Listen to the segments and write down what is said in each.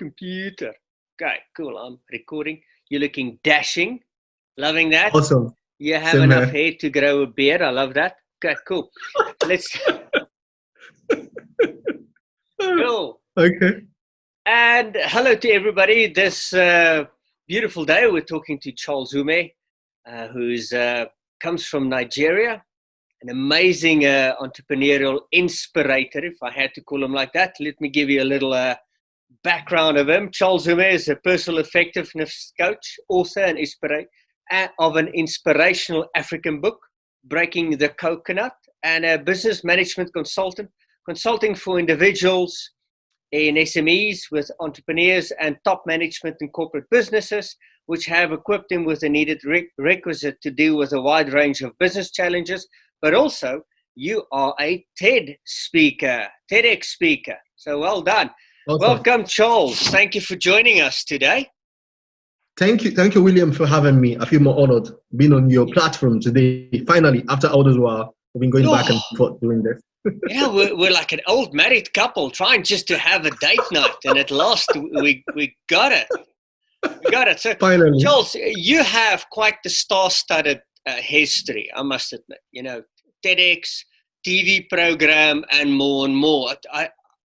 computer. Okay, cool. I'm recording. You're looking dashing. Loving that. Awesome. You have Same enough here. hair to grow a beard. I love that. Okay, cool. Let's. Cool. Okay. And hello to everybody. This beautiful day, we're talking to Charles Umeh, who's comes from Nigeria, an amazing entrepreneurial inspirator, if I had to call him like that. Let me give you a little background of him. Charles Umeh is a personal effectiveness coach, author, and of an inspirational African book, Breaking the Coconut, and a business management consultant, consulting for individuals in SMEs with entrepreneurs and top management in corporate businesses, which have equipped him with the needed requisite to deal with a wide range of business challenges. But also, you are a TED speaker, TEDx speaker. So well done. Awesome. Welcome, Charles. Thank you for joining us today. Thank you, William, for having me. I feel more honored being on your platform today. Finally, after all this while, we've been going back and forth doing this. Yeah, we're like an old married couple trying just to have a date night, and at last we got it. We got it. So, finally, Charles, you have quite the star-studded history, I must admit. You know, TEDx, TV program, and more.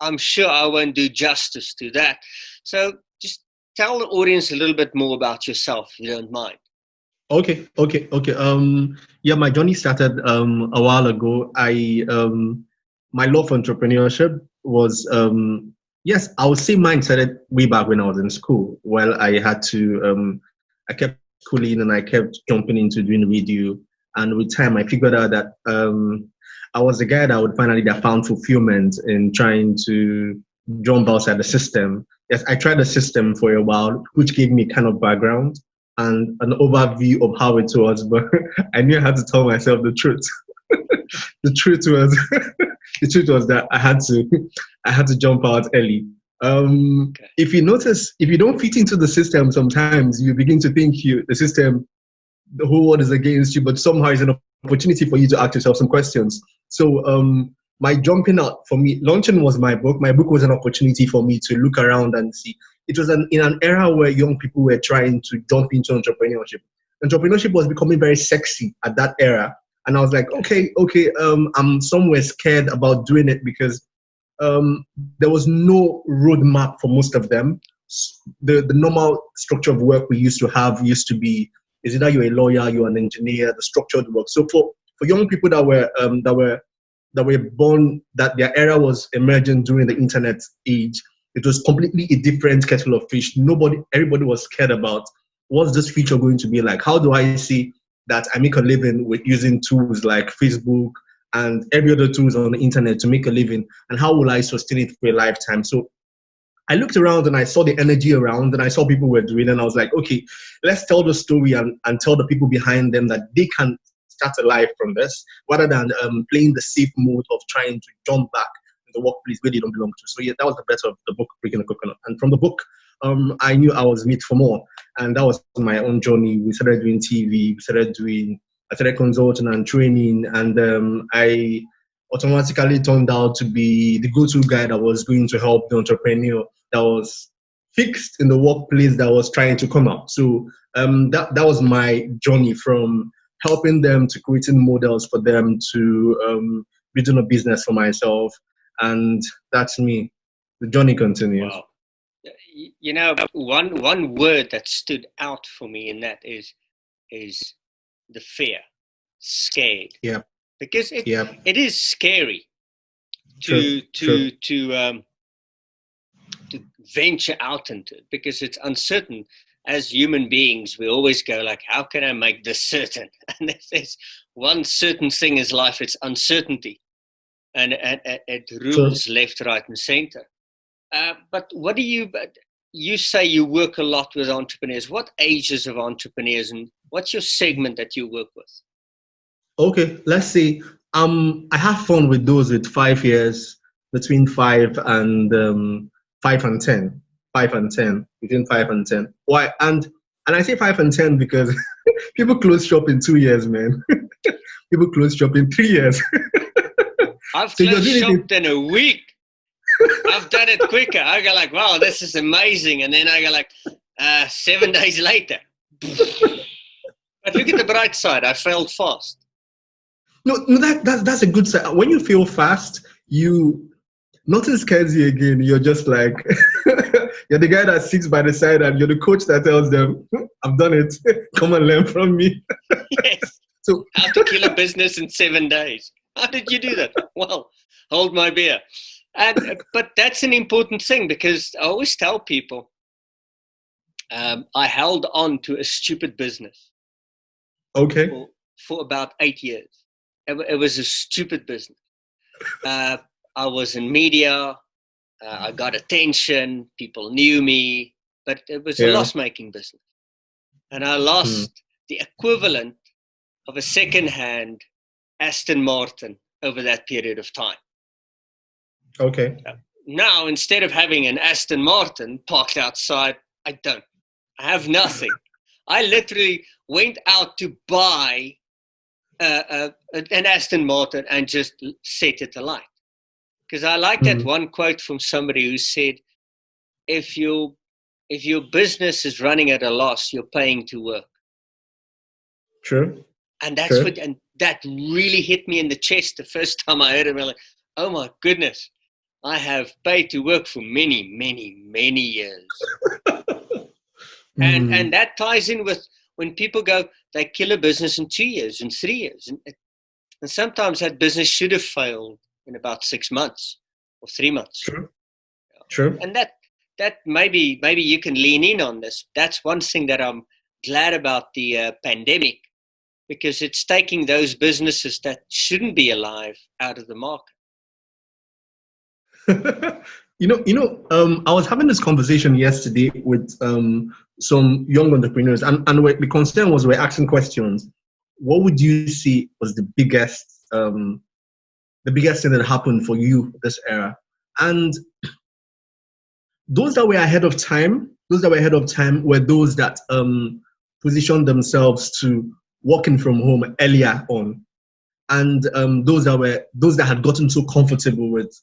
I'm sure I won't do justice to that. So just tell the audience a little bit more about yourself, if you don't mind. Okay. Yeah, my journey started a while ago. My love for entrepreneurship was, yes, I would say mine started way back when I was in school. Well, I kept schooling and I kept jumping into doing radio. And with time, I figured out that I was the guy that found fulfillment in trying to jump outside the system. Yes, I tried the system for a while, which gave me kind of background and an overview of how it was, but I knew I had to tell myself the truth. The truth was that I had to jump out early. Okay. If you notice, if you don't fit into the system, sometimes you begin to think the whole world is against you, but somehow it's an opportunity for you to ask yourself some questions. So my jumping out, for me, launching was my book. My book was an opportunity for me to look around and see. It was in an era where young people were trying to jump into entrepreneurship. Entrepreneurship was becoming very sexy at that era. And I was like, okay, I'm somewhere scared about doing it because there was no roadmap for most of them. The normal structure of work we used to have used to be, is either you're a lawyer, you're an engineer, the structured work. So for young people that were born, that their era was emerging during the internet age, it was completely a different kettle of fish. Everybody was scared about what's this future going to be like? How do I see that I make a living with using tools like Facebook and every other tools on the internet to make a living? And how will I sustain it for a lifetime? So I looked around and I saw the energy around and I saw people were doing it. And I was like, okay, let's tell the story and tell the people behind them that they can start a life from this rather than playing the safe mode of trying to jump back in the workplace where they don't belong to. So yeah, that was the better of the book, Breaking the Coconut. And from the book, I knew I was made for more. And that was my own journey. We started doing TV, I started consulting and training, and I automatically turned out to be the go-to guy that was going to help the entrepreneur that was fixed in the workplace that was trying to come out. So that was my journey, from helping them to creating models for them to building a business for myself. And that's me. The journey continues. Wow. You know, one word that stood out for me in that is the fear, scared. Yeah. Because it is scary to venture out into it, because it's uncertain. As human beings, we always go like, how can I make this certain? And if there's one certain thing in life, it's uncertainty, and it rules left, right, and center. But what do you say you work a lot with entrepreneurs? What ages of entrepreneurs, and what's your segment that you work with? Okay, let's see. I have fun with those with 5 years, between 5 and 10. 5 and 10, between 5 and 10. Why? And I say 5 and 10 because people close shop in 2 years, man. People close shop in 3 years. I've closed shop in a week. I've done it quicker. I go like, wow, this is amazing. And then I go like, 7 days later. But look at the bright side. I failed fast. No, that's a good sign. When you fail fast, nothing scares you again. You're just like, you're the guy that sits by the side and you're the coach that tells them, I've done it. Come and learn from me. Yes. So how to kill a business in 7 days. How did you do that? Well, hold my beer. But that's an important thing, because I always tell people, I held on to a stupid business. Okay. For about 8 years. It was a stupid business. I was in media. I got attention. People knew me. But it was a loss-making business. And I lost the equivalent of a second-hand Aston Martin over that period of time. Okay. Now, instead of having an Aston Martin parked outside, I don't. I have nothing. I literally went out to buy an Aston Martin and just set it alight. Because I like that one quote from somebody who said, if your business is running at a loss, you're paying to work. True. And that's and that really hit me in the chest the first time I heard it. I'm like, oh my goodness, I have paid to work for many, many, many years. And that ties in with when people go, they kill a business in 2 years, in 3 years. And sometimes that business should have failed in about 6 months or 3 months. True. And that maybe you can lean in on this. That's one thing that I'm glad about the pandemic, because it's taking those businesses that shouldn't be alive out of the market. I was having this conversation yesterday with some young entrepreneurs, and the concern was, we're asking questions. What would you see was the biggest thing that happened for you this era? And those that were ahead of time were those that positioned themselves to working from home earlier on, and those that had gotten so comfortable with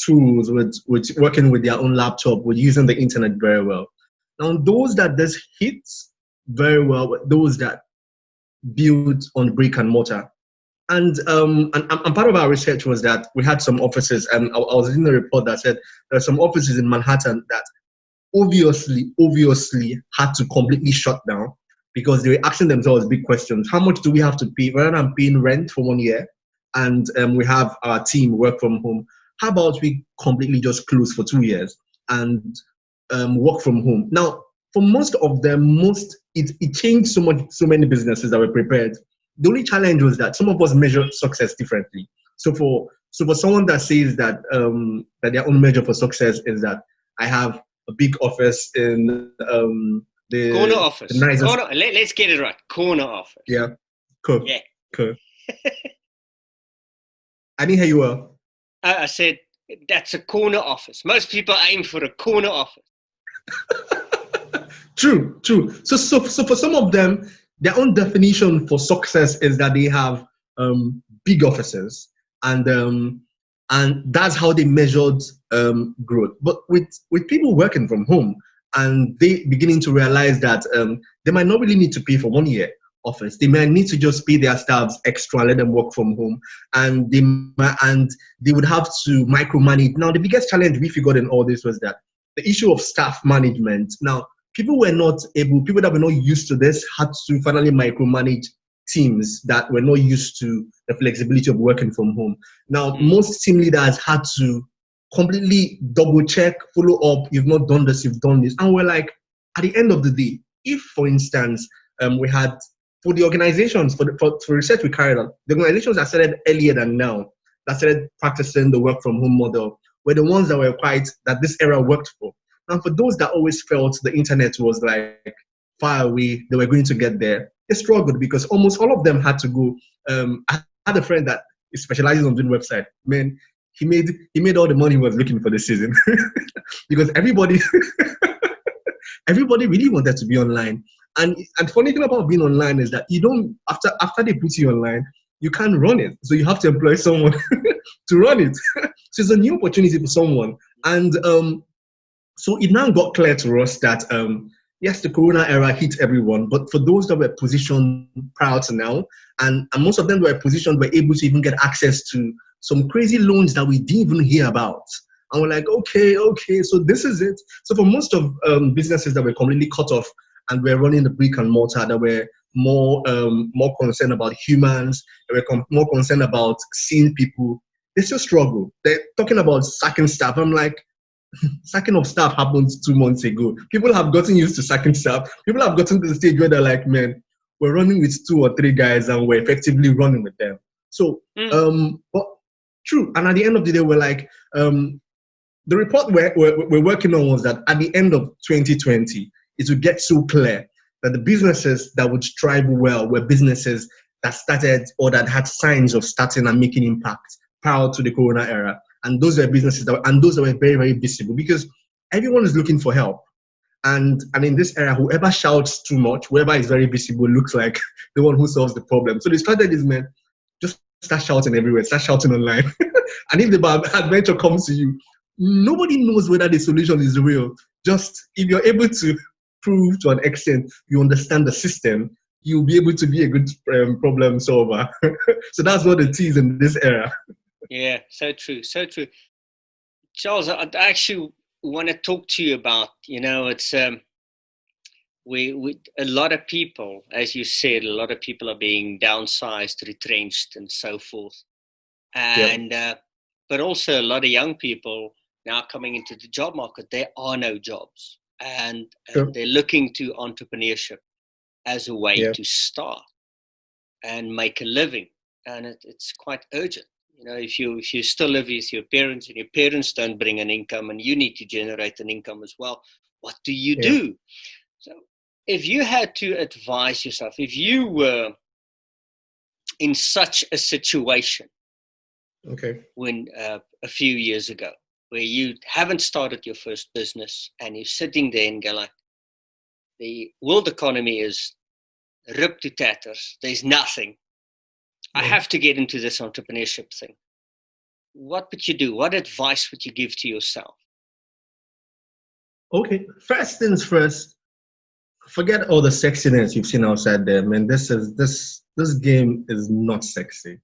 tools, with working with their own laptop, with using the internet very well. Now, those that this hits very well were those that build on brick and mortar. And part of our research was that we had some offices, and I was reading a report that said there are some offices in Manhattan that obviously had to completely shut down, because they were asking themselves big questions. How much do we have to pay? Rather than paying rent for 1 year, and we have our team work from home, how about we completely just close for 2 years and work from home? Now, for most of them, it changed so many businesses that were prepared. The only challenge was that some of us measure success differently. So for someone that says that that their own measure for success is that I have a big office in the corner office. The nicest, let's get it right. Corner office. Yeah. Cool. Yeah. Cool. I didn't hear you well. I said that's a corner office. Most people aim for a corner office. True. So for some of them, their own definition for success is that they have big offices, and that's how they measured growth. But with people working from home, and they beginning to realize that they might not really need to pay for 1 year office. They might need to just pay their staffs extra, let them work from home, and they would have to micromanage. Now, the biggest challenge we figured in all this was that the issue of staff management. Now, people that were not used to this had to finally micromanage teams that were not used to the flexibility of working from home. Now, most team leaders had to completely double check, follow up. You've not done this, you've done this. And we're like, at the end of the day, if, for instance, we had, for the organizations, for research we carried out, the organizations that started earlier than now, that started practicing the work from home model, were the ones that this era worked for. Now, for those that always felt the internet was like far away, they were going to get there, they struggled, because almost all of them had to go. I had a friend that specializes on doing website. Man, he made all the money he was looking for this season because everybody really wanted to be online. And funny thing about being online is that you don't, after they put you online, you can't run it. So you have to employ someone to run it. So it's a new opportunity for someone. And so it now got clear to us that, yes, the Corona era hit everyone, but for those that were positioned prior to now, and most of them were positioned, were able to even get access to some crazy loans that we didn't even hear about. And we're like, okay, so this is it. So for most of businesses that were completely cut off and were running the brick and mortar, that were more concerned about humans, they were more concerned about seeing people, they still struggle. They're talking about sacking staff. I'm like, sacking of staff happened 2 months ago. People have gotten used to sacking staff. People have gotten to the stage where they're like, man, we're running with 2 or 3 guys and we're effectively running with them. So, but true. And at the end of the day, we're like, the report we're working on was that at the end of 2020, it would get so clear that the businesses that would strive well were businesses that started or that had signs of starting and making impact prior to the Corona era. And those were businesses that were very, very visible because everyone is looking for help. And in this era, whoever shouts too much, whoever is very visible, looks like the one who solves the problem. So they started this, man, just start shouting everywhere, start shouting online. And if the adventure comes to you, nobody knows whether the solution is real. Just if you're able to prove to an extent you understand the system, you'll be able to be a good problem solver. So that's what it is in this era. Yeah, so true, so true. Charles, I actually want to talk to you about, it's we a lot of people, as you said, a lot of people are being downsized, retrenched, and so forth. And but also a lot of young people now coming into the job market. There are no jobs, and they're looking to entrepreneurship as a way to start and make a living, and it's quite urgent. If you still live with your parents and your parents don't bring an income and you need to generate an income as well, what do you do? So if you had to advise yourself, if you were in such a situation when a few years ago, where you haven't started your first business and you're sitting there and go like, the world economy is ripped to tatters, there's nothing. I have to get into this entrepreneurship thing. What would you do? What advice would you give to yourself? Okay, first things first, forget all the sexiness you've seen outside there, man. This game is not sexy.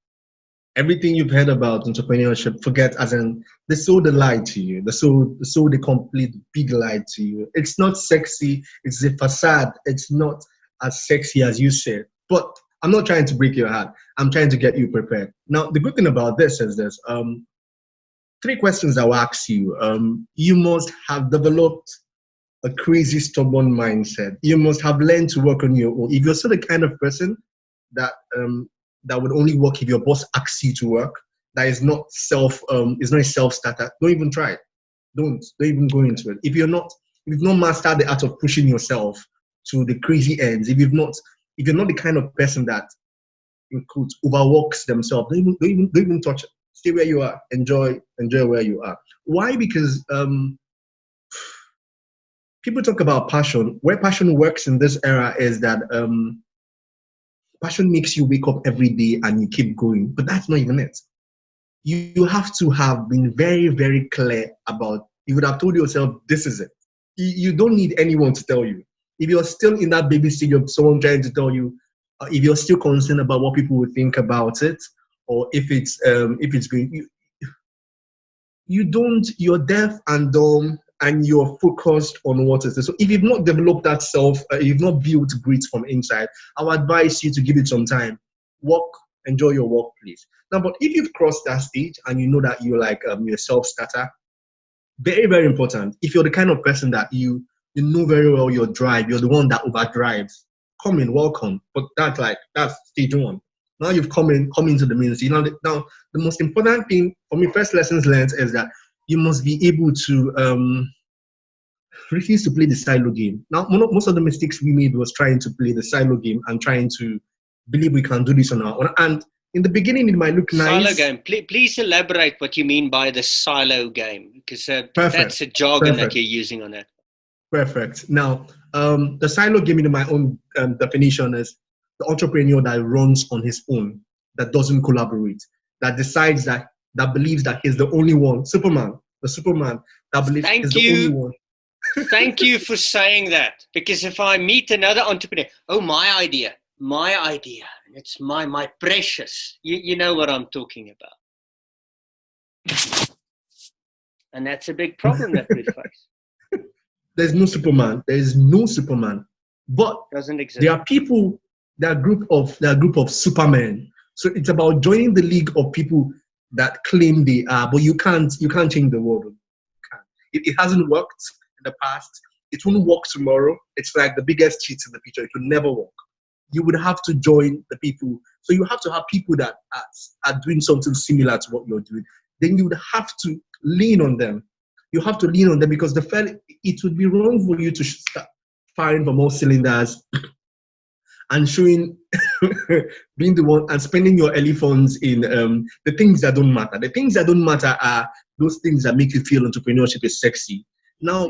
Everything you've heard about entrepreneurship, forget, as in they sold the lie to you. They sold the complete big lie to you. It's not sexy. It's a facade. It's not as sexy as you said. But I'm not trying to break your heart. I'm trying to get you prepared. Now, the good thing about this is this. 3 questions I will ask you. You must have developed a crazy, stubborn mindset. You must have learned to work on your own. If you're still the kind of person that would only work if your boss asks you to work, that is not a self-starter, don't even try it. Don't even go into it. If you've not mastered the art of pushing yourself to the crazy ends, if you're not the kind of person that overworks themselves, don't even touch it. Stay where you are. Enjoy where you are. Why? Because people talk about passion. Where passion works in this era is that passion makes you wake up every day and you keep going. But that's not even it. You have to have been very, very clear about, you would have told yourself, this is it. You don't need anyone to tell you. If you're still in that baby stage of someone trying to tell you, if you're still concerned about what people will think about it, or if it's going, you're deaf and dumb, and you're focused on what is it. So if you've not developed that you've not built grit from inside, I would advise you to give it some time. Enjoy your work, please. Now, but if you've crossed that stage and you know that you're like you're a self-starter, very, very important. If you're the kind of person that you know very well your drive, you're the one that overdrives, come in, welcome. But that's stage 1. Now you've come into the ministry. Now the most important thing for me, first lessons learned, is that you must be able to refuse to play the silo game. Now, most of the mistakes we made was trying to play the silo game and trying to believe we can do this on our own. And in the beginning, it might look nice. Silo game. Please elaborate what you mean by the silo game, because that's a jargon that you're using on that. Perfect. Now, the silo game, in my own definition, is the entrepreneur that runs on his own, that doesn't collaborate, that decides that that believes that he's the only one. Superman, the Superman that believes he's the only one. Thank you for saying that. Because if I meet another entrepreneur, oh, my idea, and it's my precious. You know what I'm talking about. And that's a big problem that we face. There's no Superman. There is no Superman. But doesn't exist. There are people, there are a group of Supermen. So it's about joining the league of people that claim they are, but you can't change the world. It hasn't worked in the past. It won't work tomorrow. It's like the biggest cheat in the future. It will never work. You would have to join the people. So you have to have people that are doing something similar to what you're doing. Then you would have to lean on them. You have to lean on them because it would be wrong for you to start firing from all cylinders and showing, being the one and spending your early funds in the things that don't matter. The things that don't matter are those things that make you feel entrepreneurship is sexy. Now,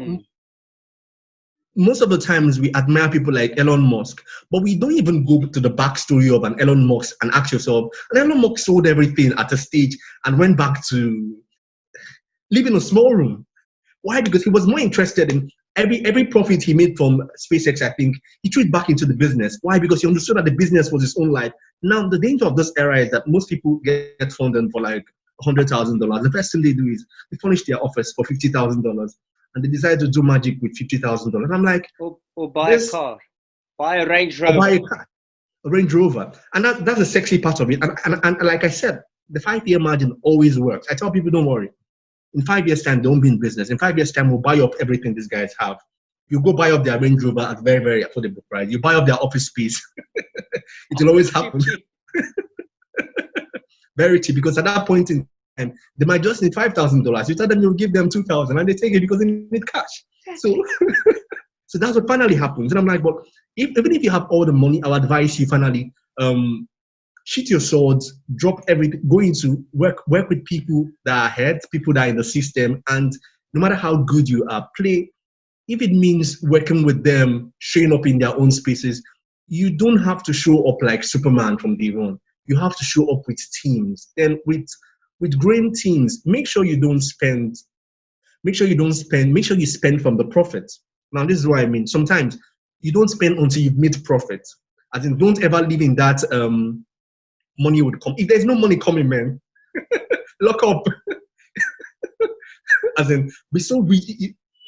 most of the times we admire people like Elon Musk, but we don't even go to the backstory of an Elon Musk and ask yourself, and Elon Musk sold everything at a stage and went back to living in a small room. Why? Because he was more interested in every profit he made from SpaceX, I think, he threw it back into the business. Why? Because he understood that the business was his own life. Now, the danger of this era is that most people get funded for like $100,000. The first thing they do is they furnish their office for $50,000 and they decide to do magic with $50,000. I'm like, or buy a car, buy a Range Rover. Or buy a Range Rover. And that's the sexy part of it. And like I said, the 5-year margin always works. I tell people, don't worry. In 5 years' time, don't be in business. In 5 years' time, we'll buy up everything these guys have. You go buy up their Range Rover at very, very affordable price. You buy up their office space. It will always happen. Very cheap, because at that point in time, they might just need $5,000. You tell them you'll give them $2,000, and they take it because they need cash. So, so that's what finally happens. And I'm like, but even if you have all the money, I'll advise you finally, shoot your swords, drop everything, go into work with people that are ahead, people that are in the system, and no matter how good you are, play. If it means working with them, showing up in their own spaces, you don't have to show up like Superman from day one. You have to show up with teams. Then with growing teams, make sure you spend from the profits. Now, this is what I mean. Sometimes you don't spend until you've made profit. As in, don't ever live in that money would come. If there's no money coming, man, lock up. As in,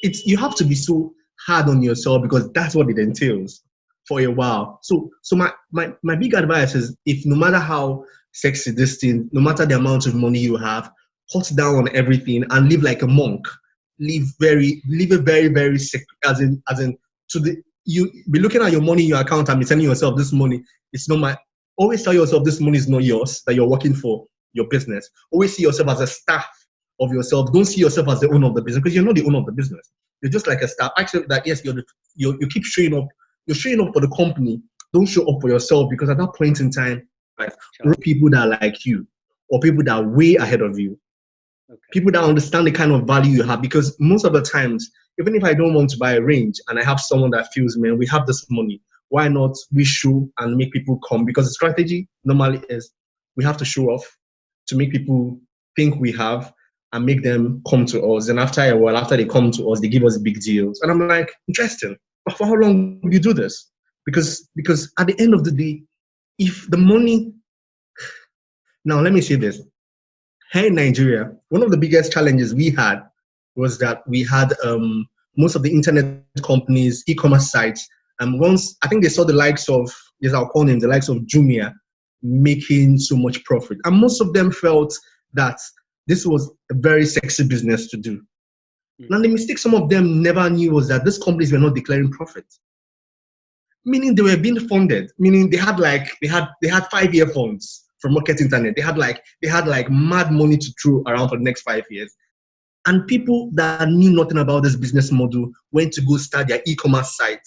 you have to be so hard on yourself because that's what it entails for a while. So my big advice is, if no matter how sexy this thing, no matter the amount of money you have, cut down on everything and live like a monk. Live a very, very sick, you be looking at your money in your account and be telling yourself, this money, it's not my. Always tell yourself this money is not yours, that you're working for your business. Always see yourself as a staff of yourself. Don't see yourself as the owner of the business, because you're not the owner of the business. You're just like a staff. Actually, that yes, you keep showing up. You're showing up for the company. Don't show up for yourself, because at that point in time, right, people that are like you, or people that are way ahead of you, people that understand the kind of value you have. Because most of the times, even if I don't want to buy a range and I have someone that feels, man, we have this money, why not we show and make people come? Because the strategy normally is we have to show off to make people think we have and make them come to us. And after a while, after they come to us, they give us big deals. And I'm like, interesting. But for how long will you do this? Because at the end of the day, if the money... Now, let me say this. Here in Nigeria, one of the biggest challenges we had was that we had most of the internet companies, e-commerce sites, and once I think they saw the likes of, yes, I'll call them the likes of Umeh, making so much profit. And most of them felt that this was a very sexy business to do. Now, the mistake some of them never knew was that these companies were not declaring profit. Meaning they were being funded, meaning they had 5-year funds from Market Internet. They had like mad money to throw around for the next 5 years. And people that knew nothing about this business model went to go start their e-commerce site.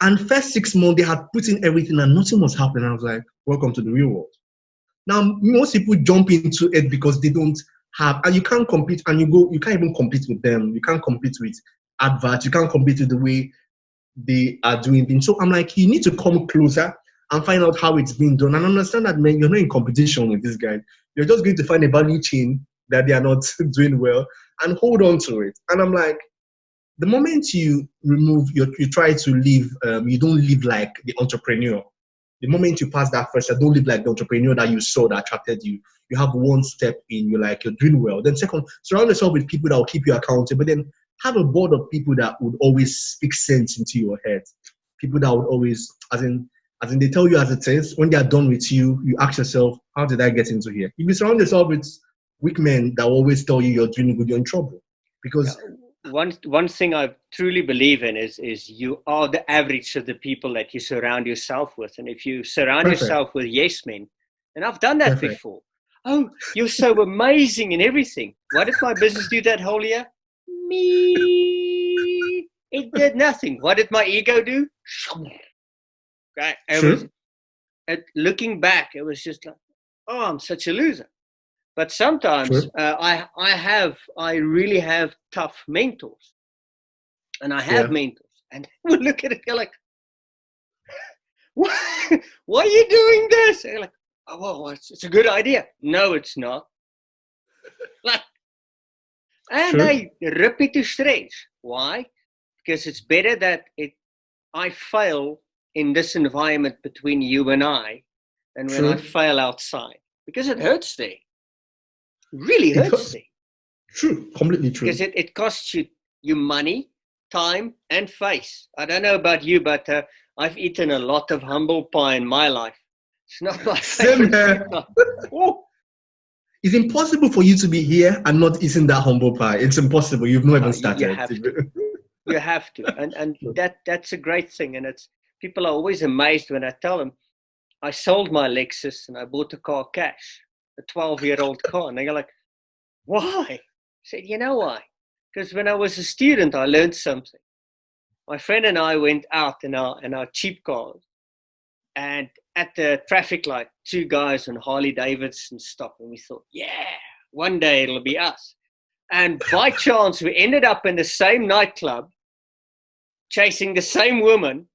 And first 6 months, they had put in everything and nothing was happening. I was like, welcome to the real world. Now, most people jump into it because they don't have, and you can't compete, and you can't even compete with them. You can't compete with adverts. You can't compete with the way they are doing things. So I'm like, you need to come closer and find out how it's being done and understand that, man, you're not in competition with this guy. You're just going to find a value chain that they are not doing well and hold on to it. And I'm like, the moment you you try to live, you don't live like the entrepreneur. The moment you pass that first, don't live like the entrepreneur that you saw that attracted you. You have one step in, you're doing well. Then second, surround yourself with people that will keep you accountable. But then have a board of people that would always speak sense into your head. People that would always, as in they tell you as it is. When they are done with you, you ask yourself, how did I get into here? If you surround yourself with weak men that will always tell you you're doing good, you're in trouble. Because one thing I truly believe in is you are the average of the people that you surround yourself with. And if you surround yourself with yes men, and I've done that before. Oh, you're so amazing in everything. What did my business do that whole year? Me. It did nothing. What did my ego do? Okay. Looking back, it was just like, oh, I'm such a loser. But sometimes I really have tough mentors, and I have mentors, and we look at it, they're like, why are you doing this? And they're like, oh, well, it's a good idea. No, it's not. And they rip me to shreds. Why? Because it's better that I fail in this environment between you and I than when I fail outside, because it hurts there. Really hurts me. True, completely true. Because it costs you money, time, and face. I don't know about you, but I've eaten a lot of humble pie in my life. It's not my favorite. It's impossible for you to be here and not eating that humble pie. It's impossible. You've not even started. You have to. You have to. And that's a great thing. And people are always amazed when I tell them I sold my Lexus and I bought a car cash. A 12-year-old car. And they're like, why? I said, you know why? Because when I was a student, I learned something. My friend and I went out in our cheap cars, and at the traffic light, two guys on Harley Davidson stopped, and we thought, yeah, one day it'll be us. And by chance, we ended up in the same nightclub, chasing the same woman,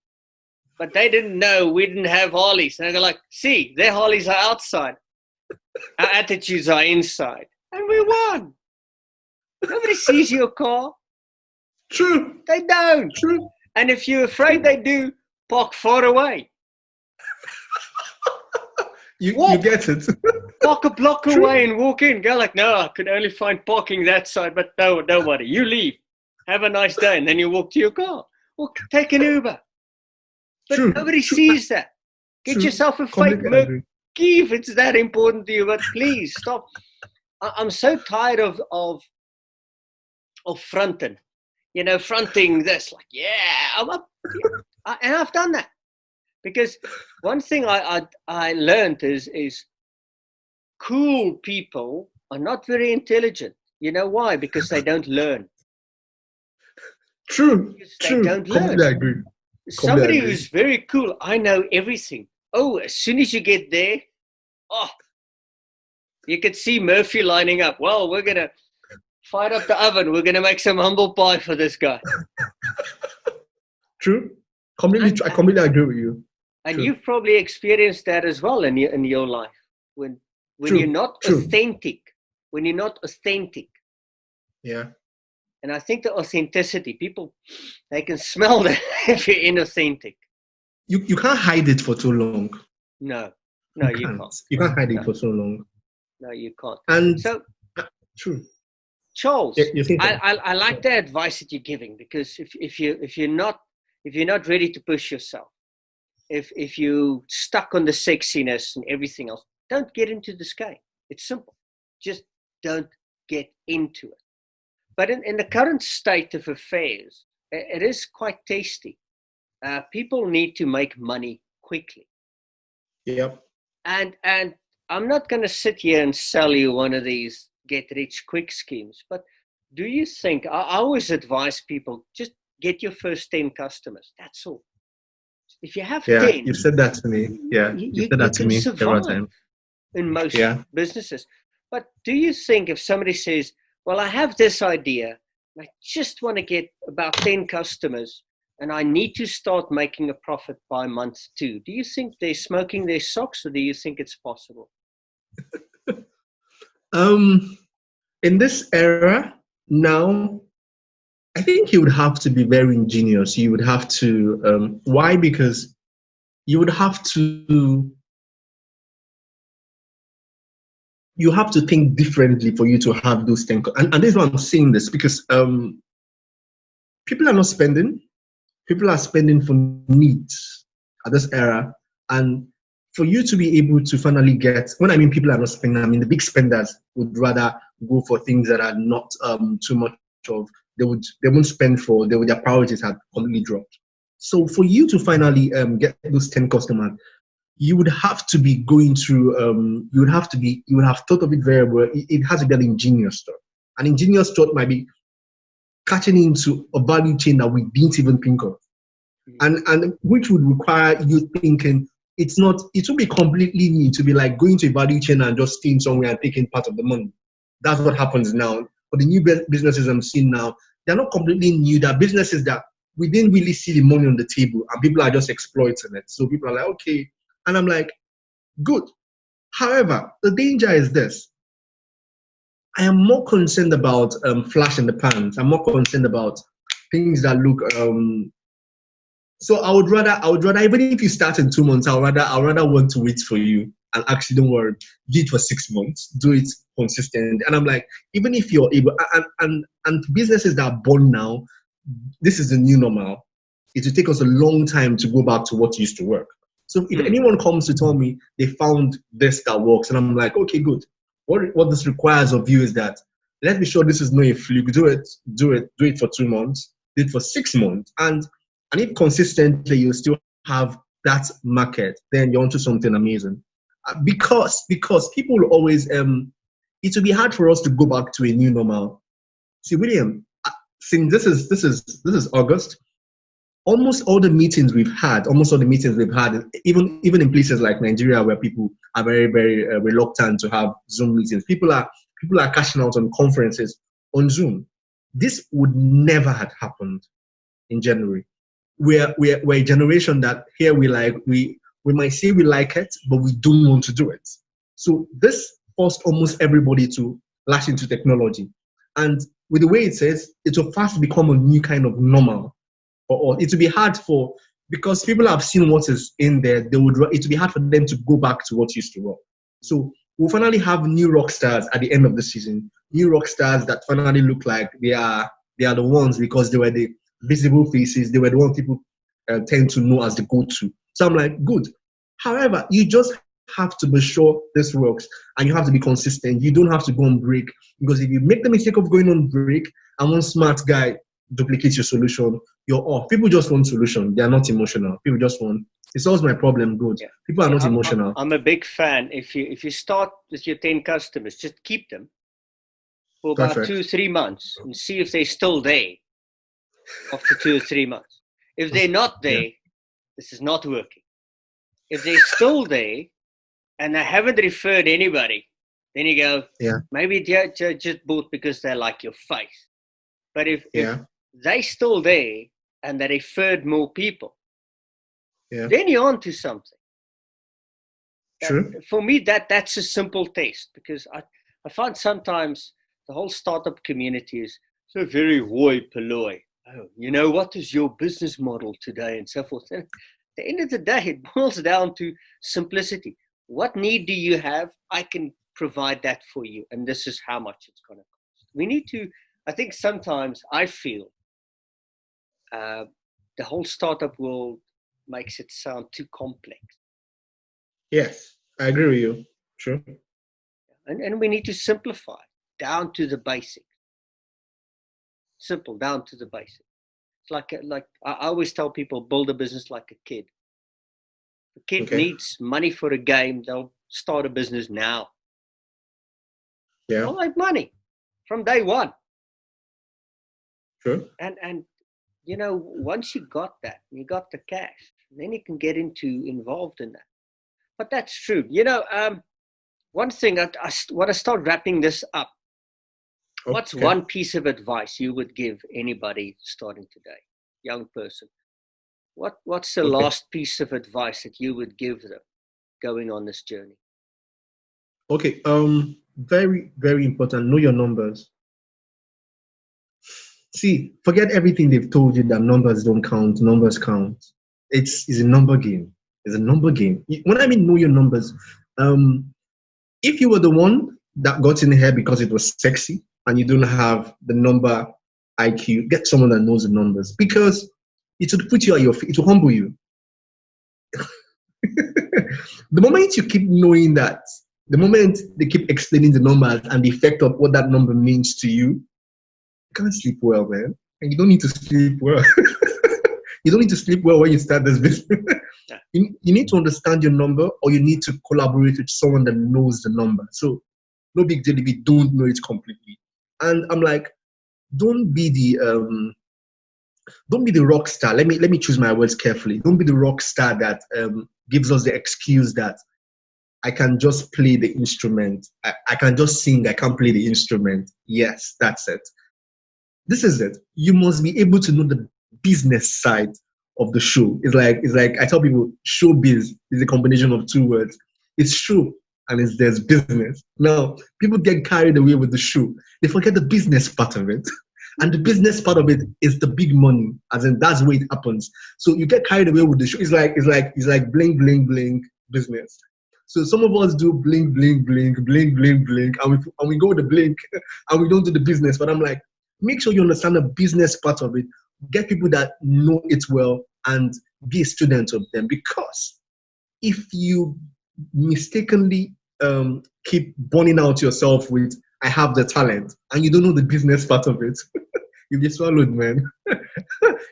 but they didn't know we didn't have Harleys. And they're like, see, their Harleys are outside. Our attitudes are inside. And we won. Nobody sees your car. True. They don't. True. And if you're afraid they do, park far away. You get it. Park a block away and walk in. Go like, no, I could only find parking that side. But no, don't worry. You leave. Have a nice day. And then you walk to your car. Or take an Uber. But nobody sees that. Get yourself a fake Merc. If it's that important to you, but please stop. I'm so tired of fronting, fronting this, like, yeah, I'm up. And I've done that, because one thing I learned is cool people are not very intelligent. You know why? Because they don't learn. True. They don't learn. Completely agree. Somebody who's very cool, I know everything. Oh, as soon as you get there, you could see Murphy lining up. Well, we're going to fire up the oven. We're going to make some humble pie for this guy. True. I completely agree with you. And you've probably experienced that as well in your life. When you're not authentic. When you're not authentic. Yeah. And I think the authenticity, people, they can smell that if you're inauthentic. You can't hide it for too long. No, you can't. You can't hide it for so long. No, you can't. And so, true. Charles, I like the advice that you're giving, because if you're not ready to push yourself, if you stuck on the sexiness and everything else, don't get into this game. It's simple. Just don't get into it. But in the current state of affairs, it is quite tasty. People need to make money quickly. Yep. And I'm not going to sit here and sell you one of these get-rich-quick schemes. But do you think, I always advise people, just get your first 10 customers. That's all. If you have 10. You've said that to me. Yeah, you've said that to me several times. In most businesses. But do you think if somebody says, well, I have this idea, I just want to get about 10 customers, and I need to start making a profit by month 2. Do you think they're smoking their socks, or do you think it's possible? In this era now, I think you would have to be very ingenious. You would have to, why? Because you would have to, you have to think differently for you to have those things. And this is why I'm saying this, because people are not spending. People are spending for needs at this era. And for you to be able to finally get, when I mean people are not spending, I mean the big spenders would rather go for things that are not too much of, they won't spend for, their priorities have completely dropped. So for you to finally get those 10 customers, you would have to be going through, you would have thought of it very well. It has to be an ingenious thought. An ingenious thought might be catching into a value chain that we didn't even think of. And which would require you thinking, it would be completely new to be like going to a value chain and just staying somewhere and taking part of the money. That's what happens now. For the new businesses I'm seeing now, they're not completely new. They're businesses that we didn't really see the money on the table and people are just exploiting it. So people are like, okay. And I'm like, good. However, the danger is this. I am more concerned about flash in the pans. I'm more concerned about things that look. So I would rather, even if you start in 2 months, I'd rather want to wait for you and actually don't worry, do it for 6 months, do it consistent. And I'm like, even if you're able, and businesses that are born now, this is the new normal. It will take us a long time to go back to what used to work. So if anyone comes to tell me they found this that works, and I'm like, okay, good. What this requires of you is that, let's be sure this is not a fluke. Do it for 2 months, do it for 6 months. And if consistently you still have that market, then you're onto something amazing. Because people will always, it will be hard for us to go back to a new normal. See, William, since this is August, almost all the meetings we've had, even in places like Nigeria where people are very, very reluctant to have Zoom meetings, people are cashing out on conferences on Zoom. This would never have happened in January. We're a generation that here we might say we like it, but we don't want to do it. So this forced almost everybody to lash into technology. And with the way it says, it will fast become a new kind of normal. Or it will be hard because people have seen what is in there, it will be hard for them to go back to what used to work. So we'll finally have new rock stars at the end of the season, new rock stars that finally look like they are the ones because they were the visible faces, they were the ones people tend to know as the go-to. So I'm like, good. However, you just have to be sure this works and you have to be consistent. You don't have to go on break, because if you make the mistake of going on break and one smart guy duplicates your solution, you're off. People just want solution. They are not emotional. People just want, it solves my problem, good. Yeah. People are not emotional. I'm a big fan. If you start with your 10 customers, just keep them for about 2-3 months and see if they're still there after 2 or 3 months. If they're not there, this is not working. If they're still there and they haven't referred anybody, then you go, maybe they just bought because they like your face. But if they're still there and they referred more people, then you're on to something. True. For me, that's a simple test, because I find sometimes the whole startup community is so very hoi polloi. Oh, what is your business model today and so forth. And at the end of the day, it boils down to simplicity. What need do you have? I can provide that for you. And this is how much it's going to cost. We need to, I think sometimes I feel the whole startup world makes it sound too complex. Yes, I agree with you. True. And we need to simplify down to the basics. Simple, down to the basics. It's like I always tell people, build a business like a kid. The kid needs money for a game, they'll start a business now. Yeah. They'll make money from day one. True. And once you got that, you got the cash, then you can get involved in that. But that's true. One thing I want to start wrapping this up. What's one piece of advice you would give anybody starting today, young person? What's the last piece of advice that you would give them going on this journey? Okay. Very, very important. Know your numbers. See, forget everything they've told you that numbers don't count, numbers count. It's a number game. It's a number game. When I mean know your numbers, if you were the one that got in here because it was sexy and you don't have the number IQ, get someone that knows the numbers because it will put you at your feet, it will humble you. The moment you keep knowing that, the moment they keep explaining the numbers and the effect of what that number means to you, you can't sleep well, man. And you don't need to sleep well. You don't need to sleep well when you start this business. You need to understand your number, or you need to collaborate with someone that knows the number. So no big deal if you don't know it completely. And I'm like, don't be the rock star. Let me choose my words carefully. Don't be the rock star that gives us the excuse that I can just play the instrument. I can just sing. I can't play the instrument. Yes, that's it. This is it. You must be able to know the business side of the show. It's like I tell people, showbiz is a combination of two words. It's show and there's business. Now, people get carried away with the show. They forget the business part of it. And the business part of it is the big money, as in that's where it happens. So you get carried away with the show. It's like bling, bling, bling business. So some of us do bling, bling, bling, bling, bling, bling, and we go with the blink and we don't do the business. But I'm like, make sure you understand the business part of it. Get people that know it well and be a student of them. Because if you mistakenly keep burning out yourself with, I have the talent, and you don't know the business part of it, you'll be swallowed, man.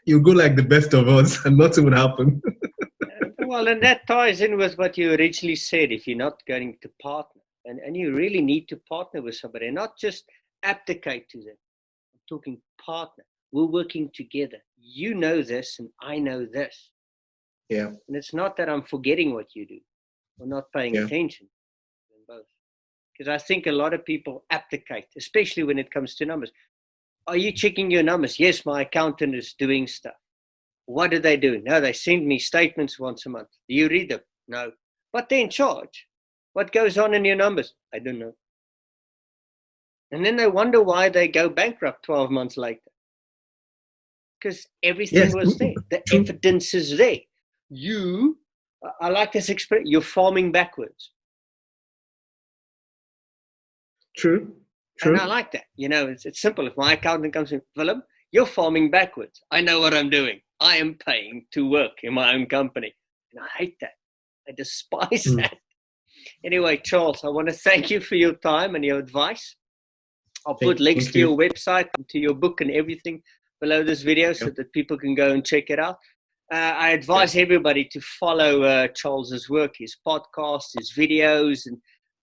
You'll go like the best of us and nothing will happen. Well, and that ties in with what you originally said, if you're not going to partner. And you really need to partner with somebody, not just abdicate to them. I'm talking partner. We're working together. You know this and I know this. Yeah. And it's not that I'm forgetting what you do or not paying attention. Both. Because I think a lot of people abdicate, especially when it comes to numbers. Are you checking your numbers? Yes, my accountant is doing stuff. What are they doing? No, they send me statements once a month. Do you read them? No. But they're in charge. What goes on in your numbers? I don't know. And then they wonder why they go bankrupt 12 months later. Because everything was there. The evidence is there. I like this expression, you're farming backwards. True. And I like that. You know, it's simple. If my accountant comes in, Willem, you're farming backwards. I know what I'm doing. I am paying to work in my own company. And I hate that. I despise that. Anyway, Charles, I want to thank you for your time and your advice. I'll put links to your website and to your book and everything below this video so that people can go and check it out. I advise everybody to follow Charles's work, his podcast, his videos,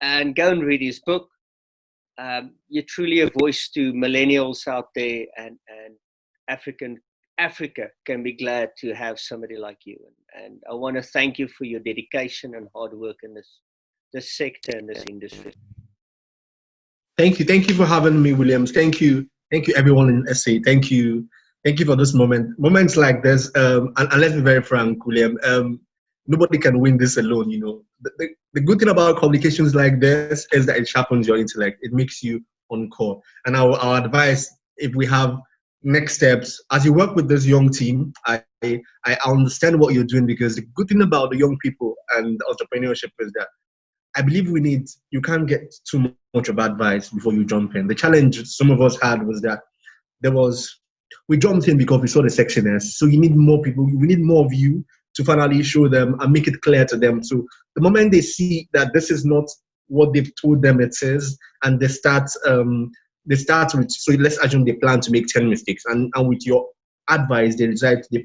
and go and read his book. You're truly a voice to millennials out there, and Africa can be glad to have somebody like you. And I want to thank you for your dedication and hard work in this sector and this industry. Thank you for having me, Williams. Thank you everyone in SA. Thank you for this moment. Moments like this, and let's be very frank, William. Nobody can win this alone. You know, the good thing about communications like this is that it sharpens your intellect. It makes you on core. And our advice, if we have next steps, as you work with this young team, I understand what you're doing, because the good thing about the young people and entrepreneurship is that I believe you can't get too much of advice before you jump in. The challenge some of us had was that we jumped in because we saw the sexiness. So you need more people. We need more of you to finally show them and make it clear to them. So the moment they see that this is not what they've told them it is, and they start with, so let's assume they plan to make 10 mistakes, and with your advice, they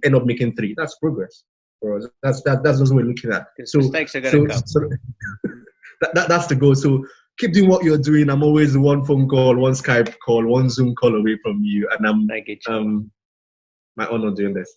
end up making 3. That's progress for us. That's what we're looking at. So mistakes are going to come. So that's the goal. So keep doing what you're doing. I'm always one phone call, one Skype call, one Zoom call away from you, and my honor doing this.